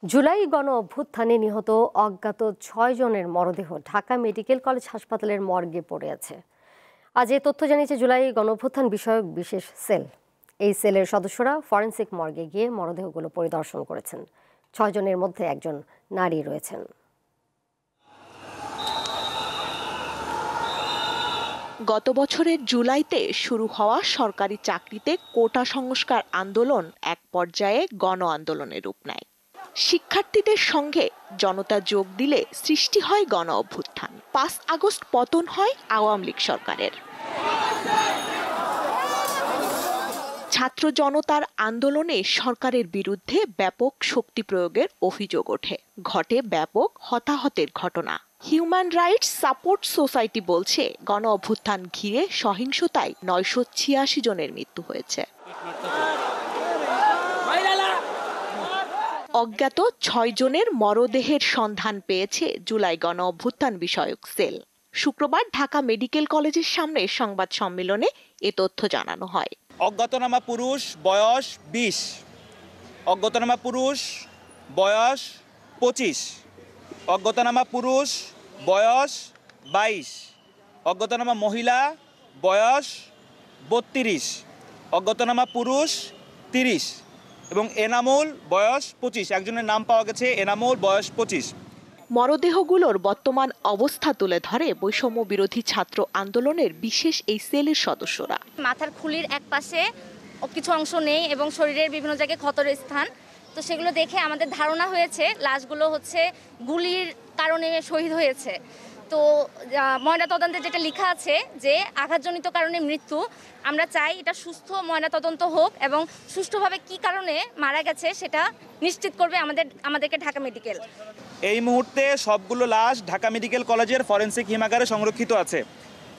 জুলাই গণ অভ্যুত্থানে নিহত অজ্ঞাত ৬ জনের মরদেহ ঢাকা মেডিকেল কলেজ হাসপাতালের মর্গে পড়ে আছে। আজ এই তথ্য জানিয়েছে জুলাই গণ অভ্যুত্থান বিষয়ক বিশেষ সেল। এই সেলের সদস্যরা ফরেনসিক মর্গে গিয়ে মরদেহগুলো পরিদর্শন করেছেন। ৬ জনের মধ্যে একজন নারী রয়েছেন। গত বছরের জুলাইতে শুরু হওয়া সরকারি চাকরিতে কোটা সংস্কার আন্দোলন এক পর্যায়ে গণ আন্দোলনের রূপ নেয়। শিক্ষার্থীদের সঙ্গে জনতা যোগ দিলে সৃষ্টি হয় গণ অভ্যুত্থান। ৫ আগস্ট পতন হয় আওয়ামী লীগ সরকারের। ছাত্র জনতার আন্দোলনে সরকারের বিরুদ্ধে ব্যাপক শক্তি প্রয়োগের অভিযোগ ওঠে। ঘটে ব্যাপক হতাহতের ঘটনা। হিউম্যান রাইটস সাপোর্ট সোসাইটি বলছে, গণ অভ্যুত্থান ঘিরে সহিংসতায় ৯৮৬ জনের মৃত্যু হয়েছে। অজ্ঞাত ৬ জনের মরদেহের সন্ধান পেয়েছে জুলাই গণ অভ্যুত্থান বিষয়ক সেল। শুক্রবার ঢাকা মেডিকেল কলেজের সামনে সংবাদ সম্মেলনে এ তথ্য জানানো হয়। অজ্ঞাতনামা পুরুষ, বয়স ২০। অজ্ঞাতনামা পুরুষ, বয়স ২৫। অজ্ঞাতনামা পুরুষ, বয়স ২২। অজ্ঞাতনামা মহিলা, বয়স ৩২। অজ্ঞাতনামা পুরুষ ৩০ এবং এনামুল বয়স ২৫। একজনের নাম পাওয়া গেছে, এনামুল বয়স ২৫। মরদেহগুলোর বর্তমান অবস্থা তুলে ধরে বৈষম্য বিরোধী ছাত্র আন্দোলনের বিশেষ এই সেলের সদস্যরা। মাথার খুলির এক পাশে কিছু অংশ নেই এবং শরীরের বিভিন্ন জায়গায় ক্ষতের স্থান। তো সেগুলো দেখে আমাদের ধারণা হয়েছে লাশগুলো হচ্ছে গুলির কারণে শহীদ হয়েছে। তো ময়নাতদন্তে যেটা লেখা আছে যে আঘাতজনিত কারণে মৃত্যু, আমরা চাই এটা সুস্থ ময়নাতদন্ত হোক এবং সুষ্ঠুভাবে কি কারণে মারা গেছে সেটা নিশ্চিত করবে আমাদেরকে ঢাকা মেডিকেল। এই মুহূর্তে সবগুলো লাশ ঢাকা মেডিকেল কলেজের ফরেনসিক হিমাগারে সংরক্ষিত আছে।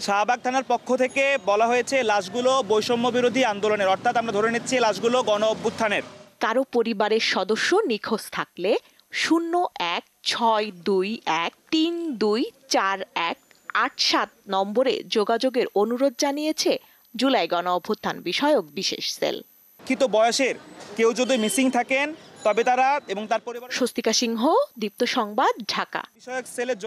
শাহবাগ থানার পক্ষ থেকে বলা হয়েছে লাশগুলো বৈষম্য বিরোধী আন্দোলনের, অর্থাৎ আমরা ধরে নিচ্ছি লাশগুলো গণ অভ্যুত্থানের। কারো পরিবারের সদস্য নিখোঁজ থাকলে ০১৬২১৩২৪১৮৭ নম্বরে যোগাযোগের অনুরোধ জানিয়েছে জুলাই গণ অভ্যুত্থান বিষয়ক বিশেষ সেল। কিন্তু বয়সের কেউ যদি মিসিং থাকেন তবে তারা এবং তার পরিবার। স্বস্তিকা সিংহ, দীপ্ত সংবাদ, ঢাকা। বিষয়ক সেলের